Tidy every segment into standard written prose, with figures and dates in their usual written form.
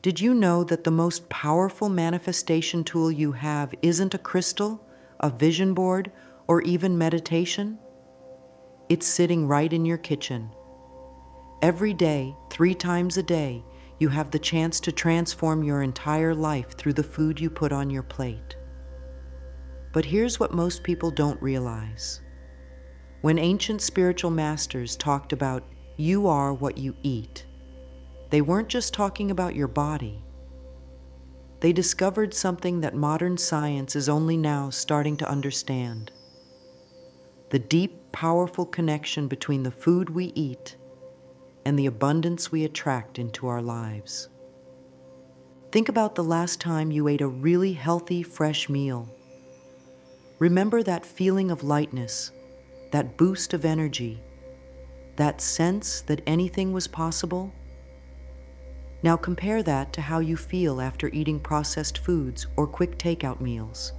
Did you know that the most powerful manifestation tool you have isn't a crystal, a vision board, or even meditation? It's sitting right in your kitchen. Every day, 3 times a day, you have the chance to transform your entire life through the food you put on your plate. But here's what most people don't realize. When ancient spiritual masters talked about "you are what you eat," they weren't just talking about your body. They discovered something that modern science is only now starting to understand: the deep, powerful connection between the food we eat and the abundance we attract into our lives. Think about the last time you ate a really healthy, fresh meal. Remember that feeling of lightness, that boost of energy, that sense that anything was possible? Now compare that to how you feel after eating processed foods or quick takeout meals.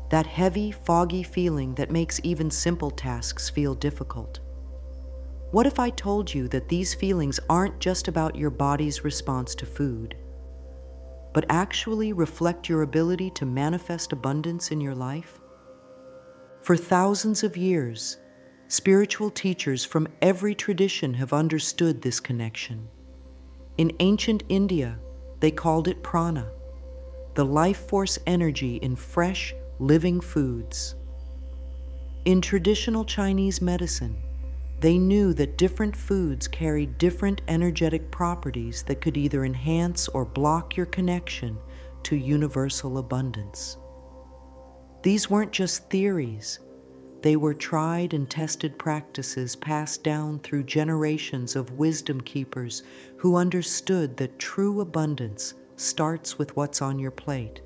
That heavy, foggy feeling that makes even simple tasks feel difficult. What if I told you that these feelings aren't just about your body's response to food, but actually reflect your ability to manifest abundance in your life? For thousands of years, spiritual teachers from every tradition have understood this connection. In ancient India, they called it prana, the life force energy in fresh, living foods. In traditional Chinese medicine, they knew that different foods carried different energetic properties that could either enhance or block your connection to universal abundance. These weren't just theories. They were tried and tested practices passed down through generations of wisdom keepers who understood that true abundance starts with what's on your plate.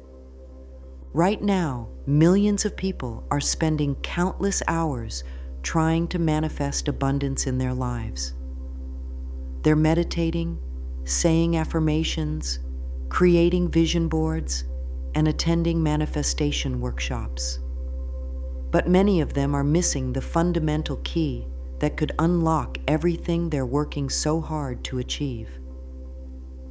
Right now, millions of people are spending countless hours trying to manifest abundance in their lives. They're meditating, saying affirmations, creating vision boards, and attending manifestation workshops. But many of them are missing the fundamental key that could unlock everything they're working so hard to achieve.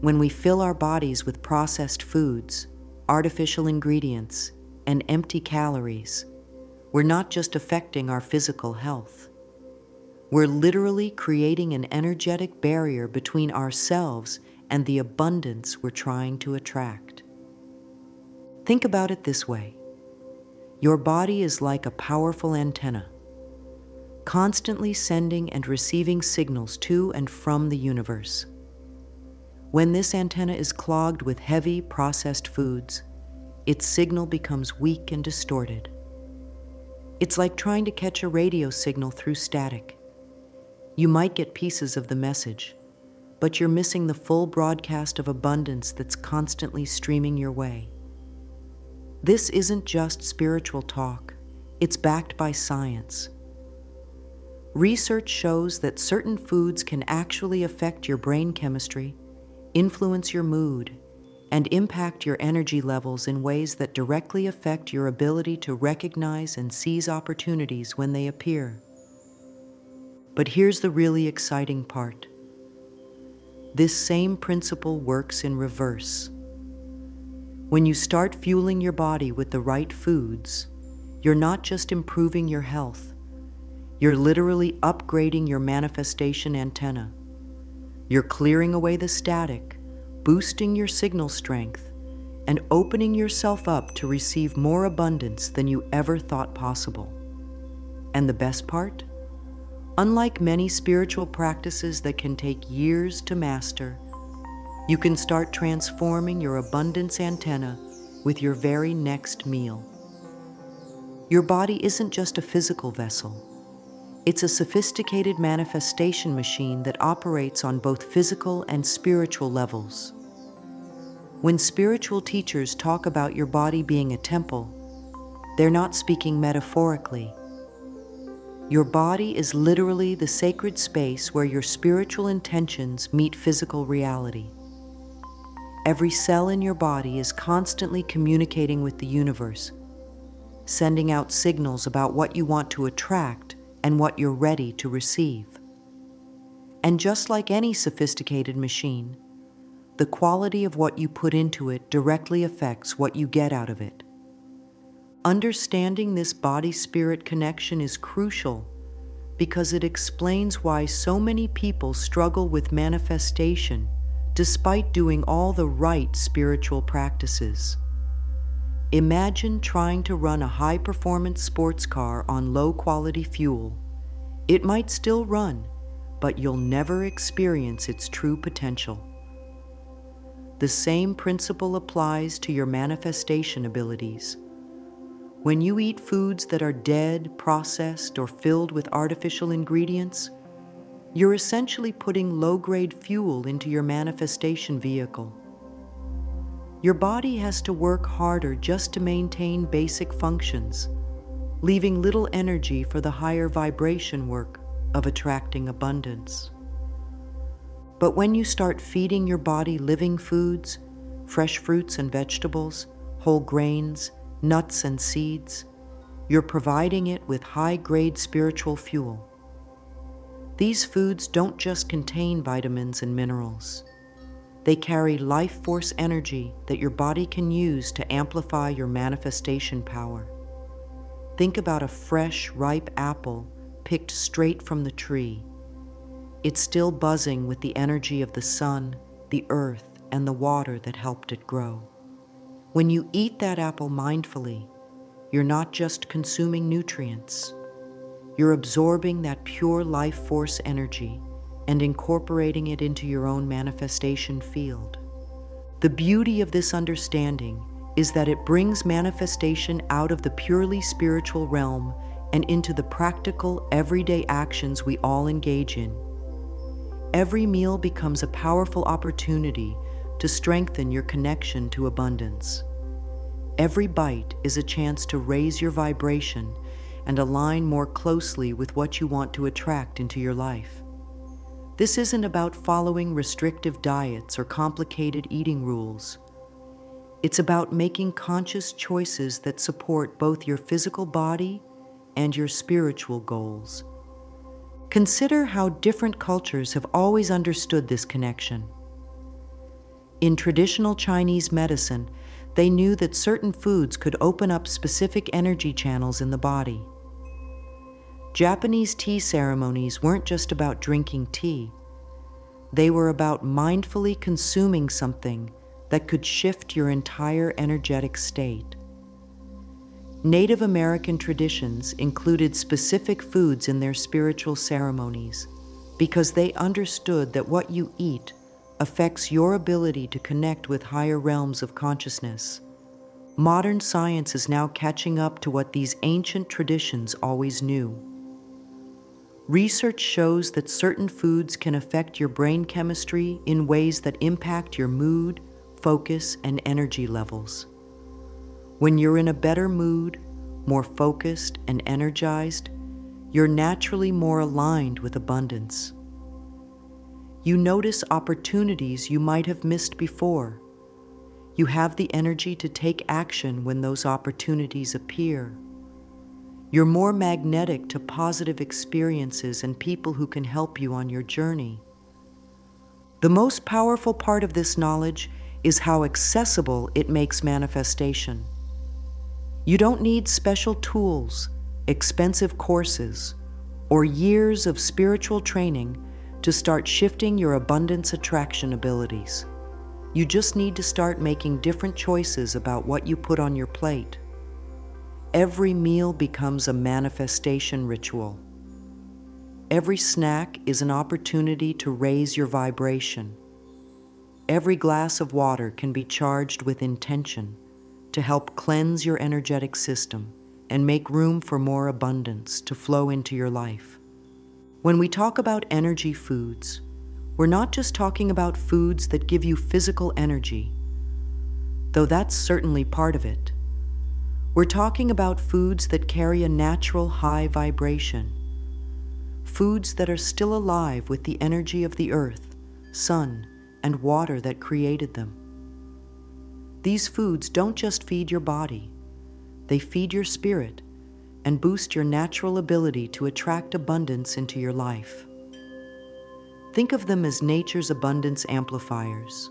When we fill our bodies with processed foods, artificial ingredients, and empty calories, we're not just affecting our physical health. We're literally creating an energetic barrier between ourselves and the abundance we're trying to attract. Think about it this way. Your body is like a powerful antenna, constantly sending and receiving signals to and from the universe. When this antenna is clogged with heavy, processed foods, its signal becomes weak and distorted. It's like trying to catch a radio signal through static. You might get pieces of the message, but you're missing the full broadcast of abundance that's constantly streaming your way. This isn't just spiritual talk, it's backed by science. Research shows that certain foods can actually affect your brain chemistry, influence your mood, and impact your energy levels in ways that directly affect your ability to recognize and seize opportunities when they appear. But here's the really exciting part. This same principle works in reverse. When you start fueling your body with the right foods, you're not just improving your health, you're literally upgrading your manifestation antenna. You're clearing away the static, boosting your signal strength, and opening yourself up to receive more abundance than you ever thought possible. And the best part? Unlike many spiritual practices that can take years to master, you can start transforming your abundance antenna with your very next meal. Your body isn't just a physical vessel. It's a sophisticated manifestation machine that operates on both physical and spiritual levels. When spiritual teachers talk about your body being a temple, they're not speaking metaphorically. Your body is literally the sacred space where your spiritual intentions meet physical reality. Every cell in your body is constantly communicating with the universe, sending out signals about what you want to attract and what you're ready to receive. And just like any sophisticated machine, The quality of what you put into it directly affects what you get out of it. Understanding this body-spirit connection is crucial because it explains why so many people struggle with manifestation despite doing all the right spiritual practices. Imagine trying to run a high-performance sports car on low-quality fuel. It might still run, but you'll never experience its true potential. The same principle applies to your manifestation abilities. When you eat foods that are dead, processed, or filled with artificial ingredients, you're essentially putting low-grade fuel into your manifestation vehicle. Your body has to work harder just to maintain basic functions, leaving little energy for the higher vibration work of attracting abundance. But when you start feeding your body living foods, fresh fruits and vegetables, whole grains, nuts and seeds, you're providing it with high-grade spiritual fuel. These foods don't just contain vitamins and minerals. They carry life force energy that your body can use to amplify your manifestation power. Think about a fresh, ripe apple picked straight from the tree. It's still buzzing with the energy of the sun, the earth, and the water that helped it grow. When you eat that apple mindfully, you're not just consuming nutrients. You're absorbing that pure life force energy and incorporating it into your own manifestation field. The beauty of this understanding is that it brings manifestation out of the purely spiritual realm and into the practical, everyday actions we all engage in. Every meal becomes a powerful opportunity to strengthen your connection to abundance. Every bite is a chance to raise your vibration and align more closely with what you want to attract into your life. This isn't about following restrictive diets or complicated eating rules. It's about making conscious choices that support both your physical body and your spiritual goals. Consider how different cultures have always understood this connection. In traditional Chinese medicine, they knew that certain foods could open up specific energy channels in the body. Japanese tea ceremonies weren't just about drinking tea. They were about mindfully consuming something that could shift your entire energetic state. Native American traditions included specific foods in their spiritual ceremonies because they understood that what you eat affects your ability to connect with higher realms of consciousness. Modern science is now catching up to what these ancient traditions always knew. Research shows that certain foods can affect your brain chemistry in ways that impact your mood, focus, and energy levels. When you're in a better mood, more focused and energized, you're naturally more aligned with abundance. You notice opportunities you might have missed before. You have the energy to take action when those opportunities appear. You're more magnetic to positive experiences and people who can help you on your journey. The most powerful part of this knowledge is how accessible it makes manifestation. You don't need special tools, expensive courses, or years of spiritual training to start shifting your abundance attraction abilities. You just need to start making different choices about what you put on your plate. Every meal becomes a manifestation ritual. Every snack is an opportunity to raise your vibration. Every glass of water can be charged with intention to help cleanse your energetic system and make room for more abundance to flow into your life. When we talk about energy foods, we're not just talking about foods that give you physical energy, though that's certainly part of it. We're talking about foods that carry a natural high vibration, foods that are still alive with the energy of the earth, sun, and water that created them. These foods don't just feed your body, they feed your spirit and boost your natural ability to attract abundance into your life. Think of them as nature's abundance amplifiers.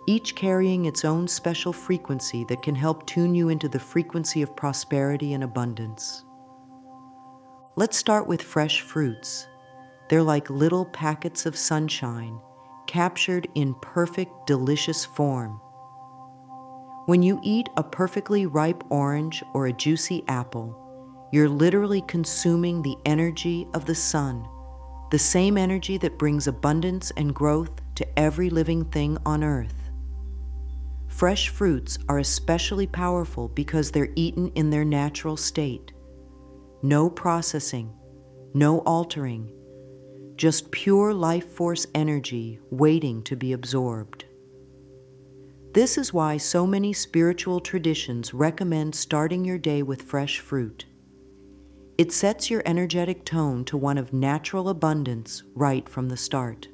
each carrying its own special frequency that can help tune you into the frequency of prosperity and abundance. Let's start with fresh fruits. They're like little packets of sunshine, captured in perfect, delicious form. When you eat a perfectly ripe orange or a juicy apple, you're literally consuming the energy of the sun, the same energy that brings abundance and growth to every living thing on earth. Fresh fruits are especially powerful because they're eaten in their natural state. No processing, no altering, just pure life force energy waiting to be absorbed. This is why so many spiritual traditions recommend starting your day with fresh fruit. It sets your energetic tone to one of natural abundance right from the start.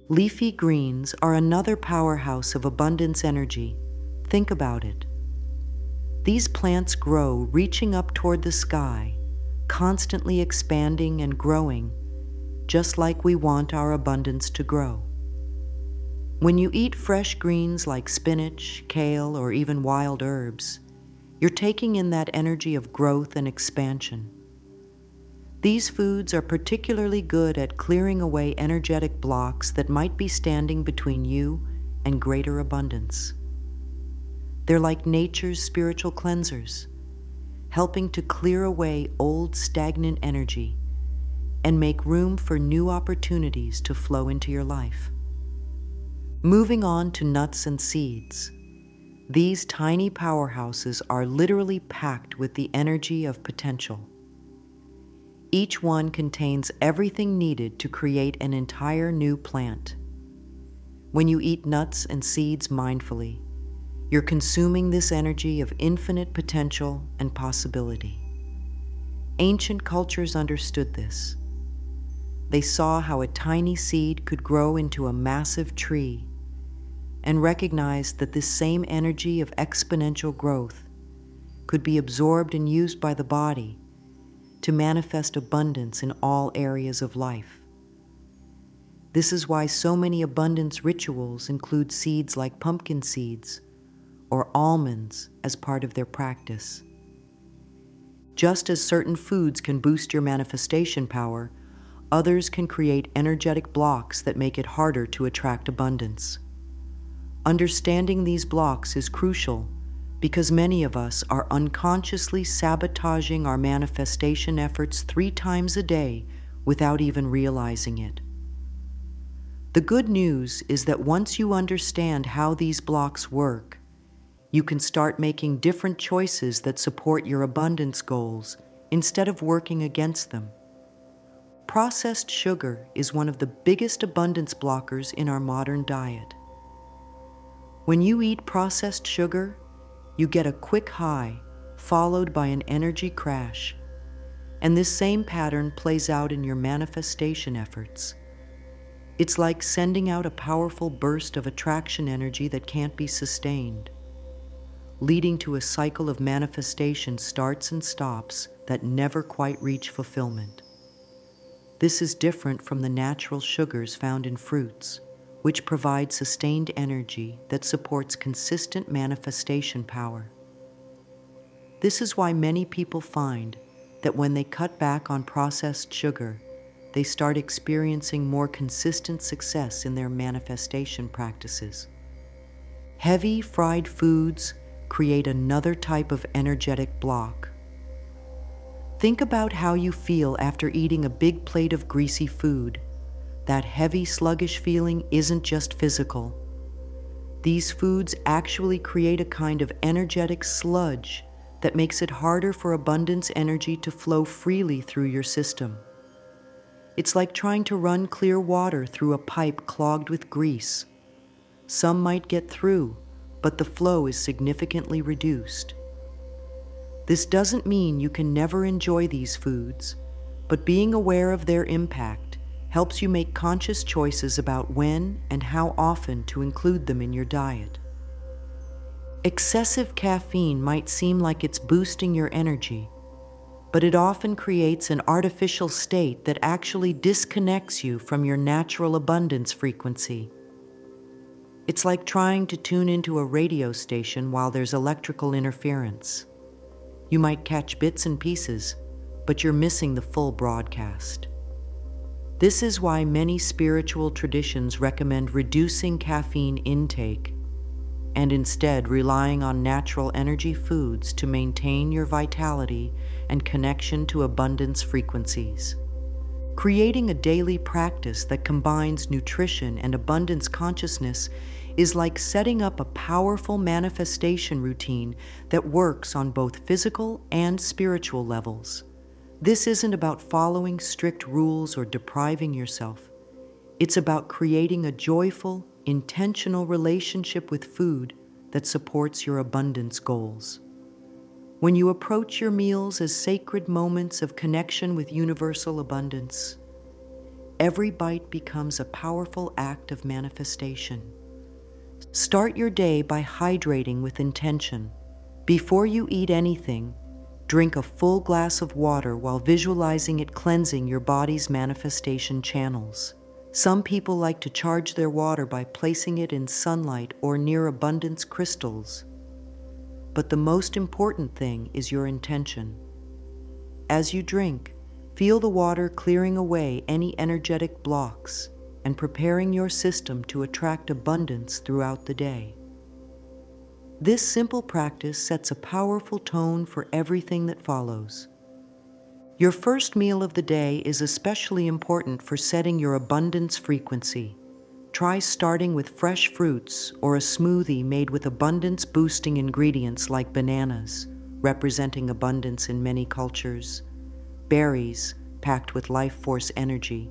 Leafy greens are another powerhouse of abundance energy. Think about it. These plants grow reaching up toward the sky, constantly expanding and growing, just like we want our abundance to grow. When you eat fresh greens like spinach, kale, or even wild herbs, you're taking in that energy of growth and expansion. These foods are particularly good at clearing away energetic blocks that might be standing between you and greater abundance. They're like nature's spiritual cleansers, helping to clear away old stagnant energy and make room for new opportunities to flow into your life. Moving on to nuts and seeds. These tiny powerhouses are literally packed with the energy of potential. Each one contains everything needed to create an entire new plant. When you eat nuts and seeds mindfully, you're consuming this energy of infinite potential and possibility. Ancient cultures understood this. They saw how a tiny seed could grow into a massive tree and recognized that this same energy of exponential growth could be absorbed and used by the body to manifest abundance in all areas of life. This is why so many abundance rituals include seeds like pumpkin seeds or almonds as part of their practice. Just as certain foods can boost your manifestation power, others can create energetic blocks that make it harder to attract abundance. Understanding these blocks is crucial because many of us are unconsciously sabotaging our manifestation efforts 3 times a day without even realizing it. The good news is that once you understand how these blocks work, you can start making different choices that support your abundance goals instead of working against them. Processed sugar is one of the biggest abundance blockers in our modern diet. When you eat processed sugar, you get a quick high, followed by an energy crash. And this same pattern plays out in your manifestation efforts. It's like sending out a powerful burst of attraction energy that can't be sustained, leading to a cycle of manifestation starts and stops that never quite reach fulfillment. This is different from the natural sugars found in fruits, which provide sustained energy that supports consistent manifestation power. This is why many people find that when they cut back on processed sugar, they start experiencing more consistent success in their manifestation practices. Heavy fried foods create another type of energetic block. Think about how you feel after eating a big plate of greasy food. That heavy, sluggish feeling isn't just physical. These foods actually create a kind of energetic sludge that makes it harder for abundance energy to flow freely through your system. It's like trying to run clear water through a pipe clogged with grease. Some might get through, but the flow is significantly reduced. This doesn't mean you can never enjoy these foods, but being aware of their impact helps you make conscious choices about when and how often to include them in your diet. Excessive caffeine might seem like it's boosting your energy, but it often creates an artificial state that actually disconnects you from your natural abundance frequency. It's like trying to tune into a radio station while there's electrical interference. You might catch bits and pieces, but you're missing the full broadcast. This is why many spiritual traditions recommend reducing caffeine intake and instead relying on natural energy foods to maintain your vitality and connection to abundance frequencies. Creating a daily practice that combines nutrition and abundance consciousness is like setting up a powerful manifestation routine that works on both physical and spiritual levels. This isn't about following strict rules or depriving yourself. It's about creating a joyful, intentional relationship with food that supports your abundance goals. When you approach your meals as sacred moments of connection with universal abundance, every bite becomes a powerful act of manifestation. Start your day by hydrating with intention. Before you eat anything, drink a full glass of water while visualizing it cleansing your body's manifestation channels. Some people like to charge their water by placing it in sunlight or near abundance crystals. But the most important thing is your intention. As you drink, feel the water clearing away any energetic blocks and preparing your system to attract abundance throughout the day. This simple practice sets a powerful tone for everything that follows. Your first meal of the day is especially important for setting your abundance frequency. Try starting with fresh fruits or a smoothie made with abundance-boosting ingredients like bananas, representing abundance in many cultures, berries, packed with life force energy,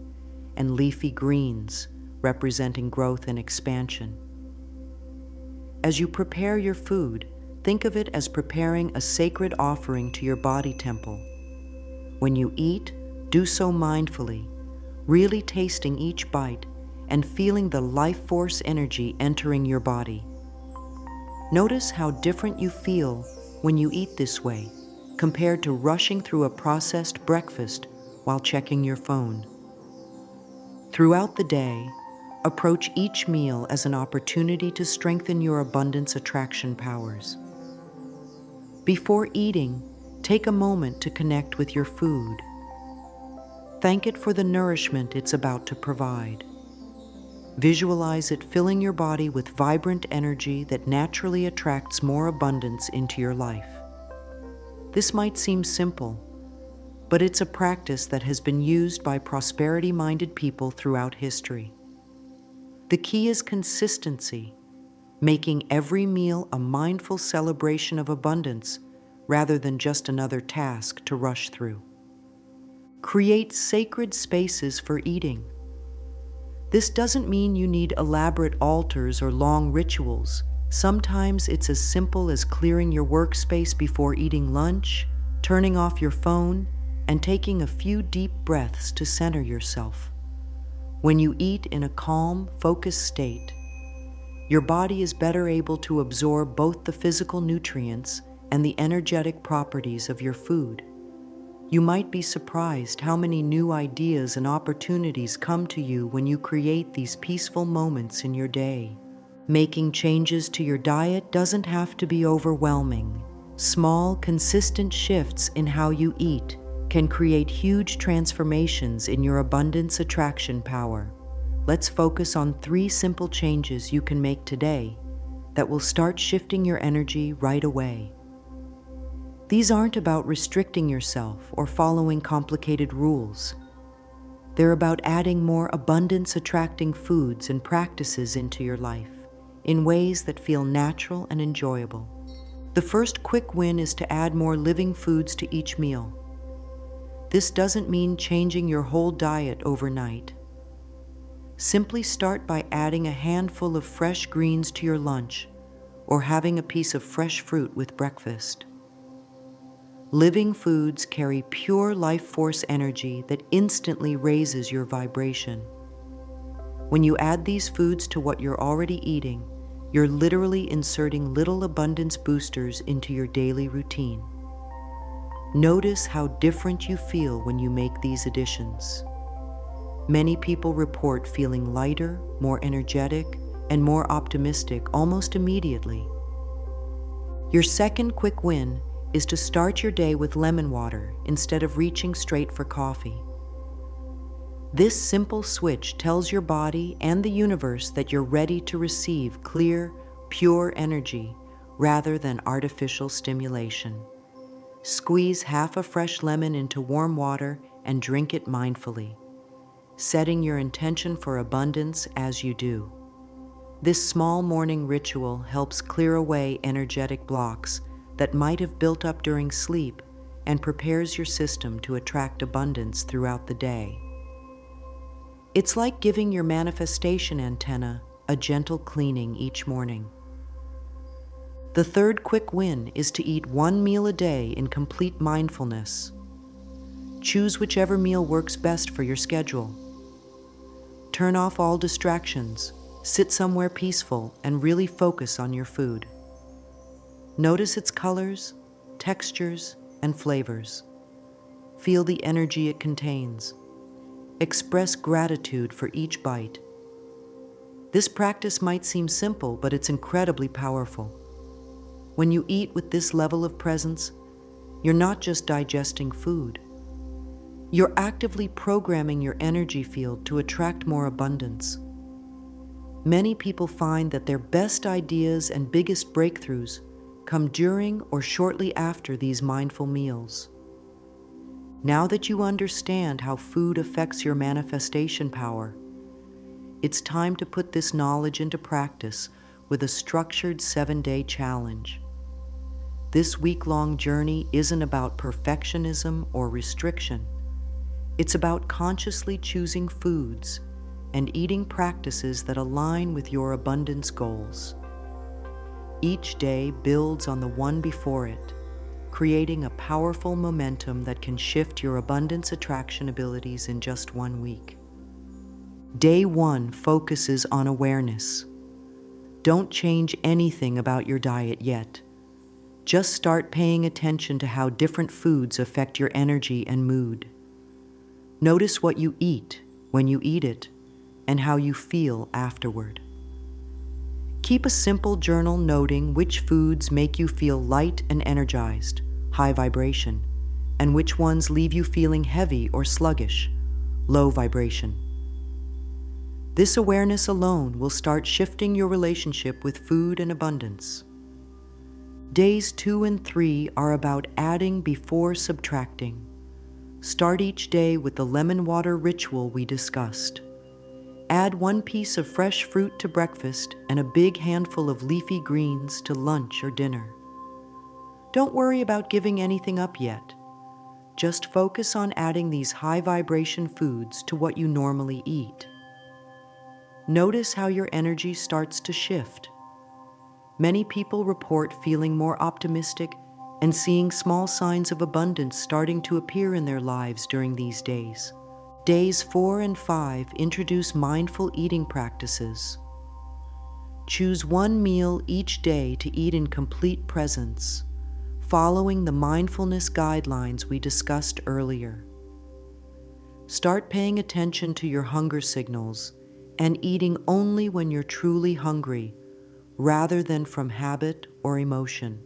and leafy greens, representing growth and expansion. As you prepare your food, think of it as preparing a sacred offering to your body temple. When you eat, do so mindfully, really tasting each bite and feeling the life force energy entering your body. Notice how different you feel when you eat this way, compared to rushing through a processed breakfast while checking your phone. Throughout the day, approach each meal as an opportunity to strengthen your abundance attraction powers. Before eating, take a moment to connect with your food. Thank it for the nourishment it's about to provide. Visualize it filling your body with vibrant energy that naturally attracts more abundance into your life. This might seem simple, but it's a practice that has been used by prosperity-minded people throughout history. The key is consistency, making every meal a mindful celebration of abundance rather than just another task to rush through. Create sacred spaces for eating. This doesn't mean you need elaborate altars or long rituals. Sometimes it's as simple as clearing your workspace before eating lunch, turning off your phone, and taking a few deep breaths to center yourself. When you eat in a calm, focused state, your body is better able to absorb both the physical nutrients and the energetic properties of your food. You might be surprised how many new ideas and opportunities come to you when you create these peaceful moments in your day. Making changes to your diet doesn't have to be overwhelming. Small, consistent shifts in how you eat can create huge transformations in your abundance attraction power. Let's focus on 3 simple changes you can make today that will start shifting your energy right away. These aren't about restricting yourself or following complicated rules. They're about adding more abundance-attracting foods and practices into your life in ways that feel natural and enjoyable. The first quick win is to add more living foods to each meal. This doesn't mean changing your whole diet overnight. Simply start by adding a handful of fresh greens to your lunch or having a piece of fresh fruit with breakfast. Living foods carry pure life force energy that instantly raises your vibration. When you add these foods to what you're already eating, you're literally inserting little abundance boosters into your daily routine. Notice how different you feel when you make these additions. Many people report feeling lighter, more energetic, and more optimistic almost immediately. Your second quick win is to start your day with lemon water instead of reaching straight for coffee. This simple switch tells your body and the universe that you're ready to receive clear, pure energy rather than artificial stimulation. Squeeze half a fresh lemon into warm water and drink it mindfully, setting your intention for abundance as you do. This small morning ritual helps clear away energetic blocks that might have built up during sleep and prepares your system to attract abundance throughout the day. It's like giving your manifestation antenna a gentle cleaning each morning. The third quick win is to eat one meal a day in complete mindfulness. Choose whichever meal works best for your schedule. Turn off all distractions, sit somewhere peaceful, and really focus on your food. Notice its colors, textures, and flavors. Feel the energy it contains. Express gratitude for each bite. This practice might seem simple, but it's incredibly powerful. When you eat with this level of presence, you're not just digesting food. You're actively programming your energy field to attract more abundance. Many people find that their best ideas and biggest breakthroughs come during or shortly after these mindful meals. Now that you understand how food affects your manifestation power, it's time to put this knowledge into practice with a structured 7-day challenge. This week-long journey isn't about perfectionism or restriction. It's about consciously choosing foods and eating practices that align with your abundance goals. Each day builds on the one before it, creating a powerful momentum that can shift your abundance attraction abilities in just 1 week. Day 1 focuses on awareness. Don't change anything about your diet yet. Just start paying attention to how different foods affect your energy and mood. Notice what you eat when you eat it and how you feel afterward. Keep a simple journal noting which foods make you feel light and energized, high vibration, and which ones leave you feeling heavy or sluggish, low vibration. This awareness alone will start shifting your relationship with food and abundance. Days 2 and 3 are about adding before subtracting. Start each day with the lemon water ritual we discussed. Add 1 piece of fresh fruit to breakfast and a big handful of leafy greens to lunch or dinner. Don't worry about giving anything up yet. Just focus on adding these high vibration foods to what you normally eat. Notice how your energy starts to shift. Many people report feeling more optimistic and seeing small signs of abundance starting to appear in their lives during these days. Days 4 and 5 introduce mindful eating practices. Choose 1 meal each day to eat in complete presence, following the mindfulness guidelines we discussed earlier. Start paying attention to your hunger signals and eating only when you're truly hungry, rather than from habit or emotion.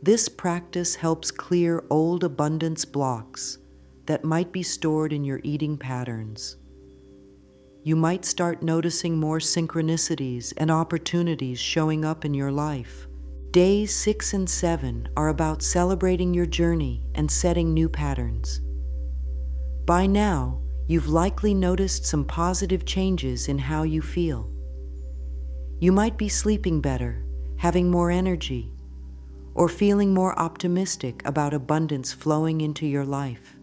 This practice helps clear old abundance blocks that might be stored in your eating patterns. You might start noticing more synchronicities and opportunities showing up in your life. Days 6 and 7 are about celebrating your journey and setting new patterns. By now, you've likely noticed some positive changes in how you feel. You might be sleeping better, having more energy, or feeling more optimistic about abundance flowing into your life.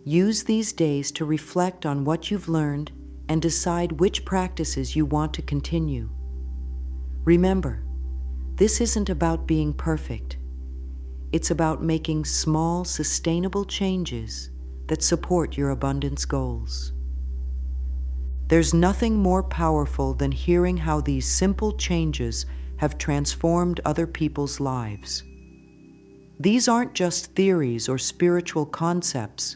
Use these days to reflect on what you've learned and decide which practices you want to continue. Remember, this isn't about being perfect. It's about making small, sustainable changes that support your abundance goals. There's nothing more powerful than hearing how these simple changes have transformed other people's lives. These aren't just theories or spiritual concepts.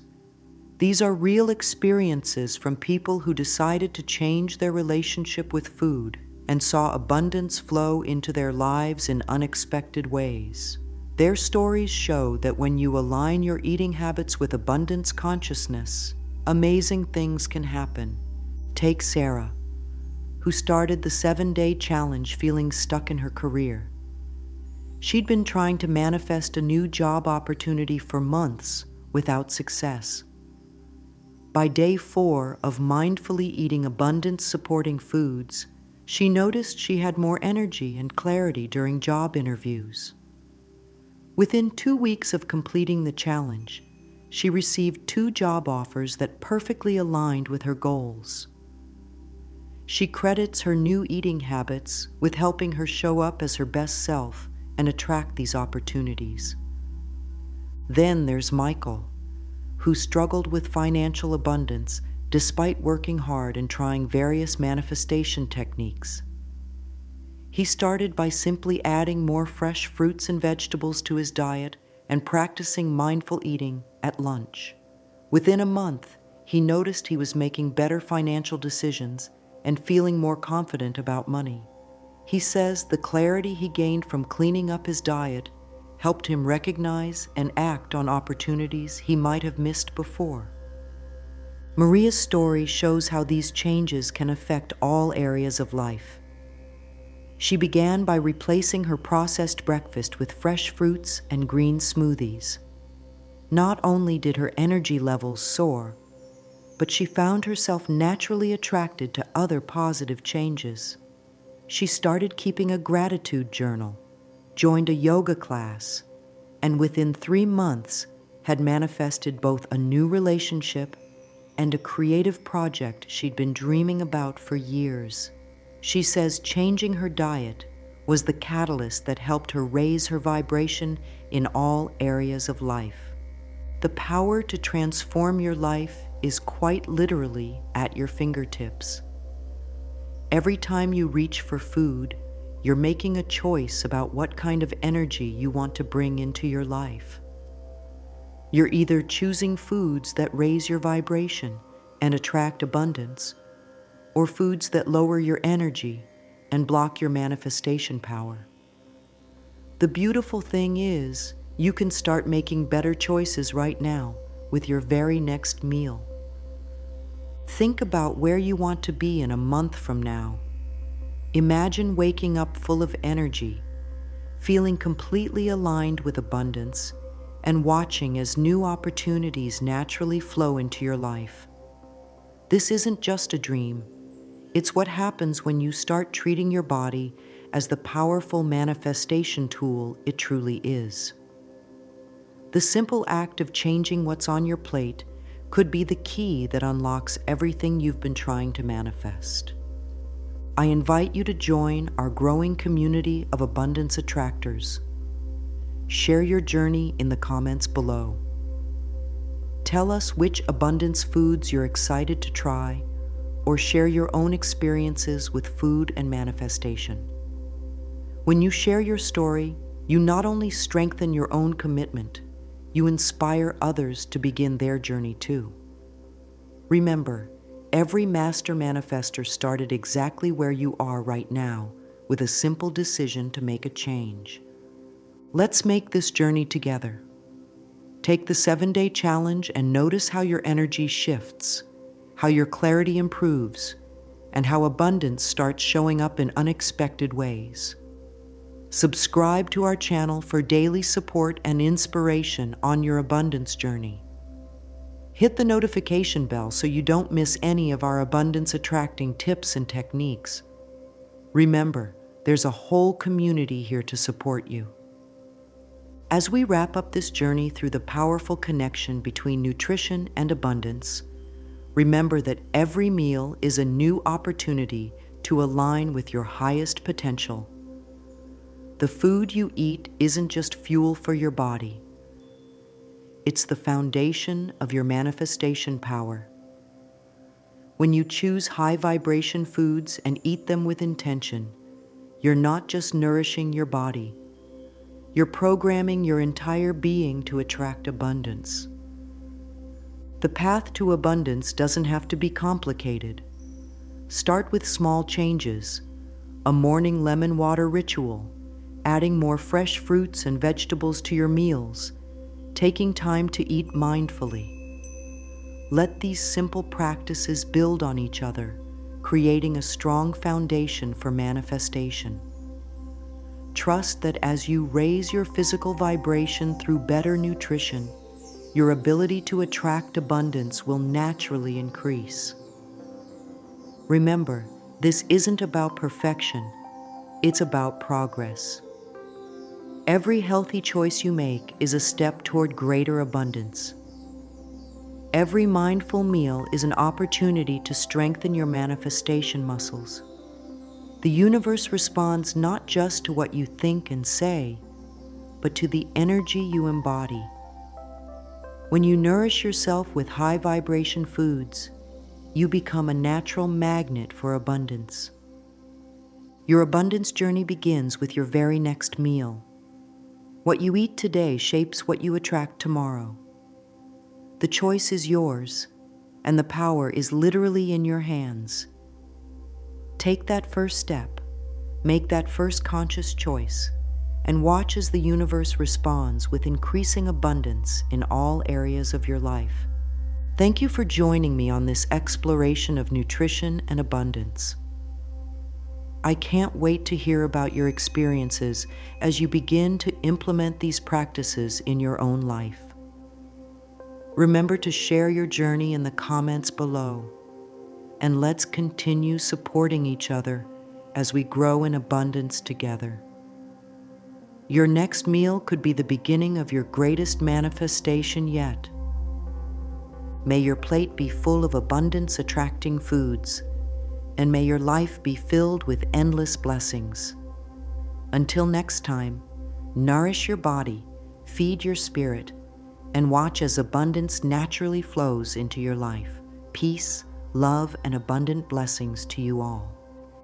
These are real experiences from people who decided to change their relationship with food and saw abundance flow into their lives in unexpected ways. Their stories show that when you align your eating habits with abundance consciousness, amazing things can happen. Take Sarah, who started the 7-day challenge feeling stuck in her career. She'd been trying to manifest a new job opportunity for months without success. By day 4 of mindfully eating abundance-supporting foods, she noticed she had more energy and clarity during job interviews. Within 2 weeks of completing the challenge, she received 2 job offers that perfectly aligned with her goals. She credits her new eating habits with helping her show up as her best self and attract these opportunities. Then there's Michael, who struggled with financial abundance despite working hard and trying various manifestation techniques. He started by simply adding more fresh fruits and vegetables to his diet and practicing mindful eating at lunch. Within a month, he noticed he was making better financial decisions and feeling more confident about money. He says the clarity he gained from cleaning up his diet helped him recognize and act on opportunities he might have missed before. Maria's story shows how these changes can affect all areas of life. She began by replacing her processed breakfast with fresh fruits and green smoothies. Not only did her energy levels soar, but she found herself naturally attracted to other positive changes. She started keeping a gratitude journal, joined a yoga class, and within 3 months had manifested both a new relationship and a creative project she'd been dreaming about for years. She says changing her diet was the catalyst that helped her raise her vibration in all areas of life. The power to transform your life is quite literally at your fingertips. Every time you reach for food, you're making a choice about what kind of energy you want to bring into your life. You're either choosing foods that raise your vibration and attract abundance, or foods that lower your energy and block your manifestation power. The beautiful thing is, you can start making better choices right now with your very next meal. Think about where you want to be in a month from now. Imagine waking up full of energy, feeling completely aligned with abundance, and watching as new opportunities naturally flow into your life. This isn't just a dream. It's what happens when you start treating your body as the powerful manifestation tool it truly is. The simple act of changing what's on your plate could be the key that unlocks everything you've been trying to manifest. I invite you to join our growing community of abundance attractors. Share your journey in the comments below. Tell us which abundance foods you're excited to try, or share your own experiences with food and manifestation. When you share your story, you not only strengthen your own commitment, you inspire others to begin their journey too. Remember, every master manifester started exactly where you are right now, with a simple decision to make a change. Let's make this journey together. Take the 7-day challenge and notice how your energy shifts, how your clarity improves, and how abundance starts showing up in unexpected ways. Subscribe to our channel for daily support and inspiration on your abundance journey. Hit the notification bell so you don't miss any of our abundance-attracting tips and techniques. Remember, there's a whole community here to support you. As we wrap up this journey through the powerful connection between nutrition and abundance, remember that every meal is a new opportunity to align with your highest potential. The food you eat isn't just fuel for your body. It's the foundation of your manifestation power. When you choose high vibration foods and eat them with intention, you're not just nourishing your body, you're programming your entire being to attract abundance. The path to abundance doesn't have to be complicated. Start with small changes, a morning lemon water ritual, adding more fresh fruits and vegetables to your meals, taking time to eat mindfully. Let these simple practices build on each other, creating a strong foundation for manifestation. Trust that as you raise your physical vibration through better nutrition, your ability to attract abundance will naturally increase. Remember, this isn't about perfection, it's about progress. Every healthy choice you make is a step toward greater abundance. Every mindful meal is an opportunity to strengthen your manifestation muscles. The universe responds not just to what you think and say, but to the energy you embody. When you nourish yourself with high vibration foods, you become a natural magnet for abundance. Your abundance journey begins with your very next meal. What you eat today shapes what you attract tomorrow. The choice is yours, and the power is literally in your hands. Take that first step, make that first conscious choice, and watch as the universe responds with increasing abundance in all areas of your life. Thank you for joining me on this exploration of nutrition and abundance. I can't wait to hear about your experiences as you begin to implement these practices in your own life. Remember to share your journey in the comments below, and let's continue supporting each other as we grow in abundance together. Your next meal could be the beginning of your greatest manifestation yet. May your plate be full of abundance-attracting foods, and may your life be filled with endless blessings. Until next time, nourish your body, feed your spirit, and watch as abundance naturally flows into your life. Peace, love, and abundant blessings to you all.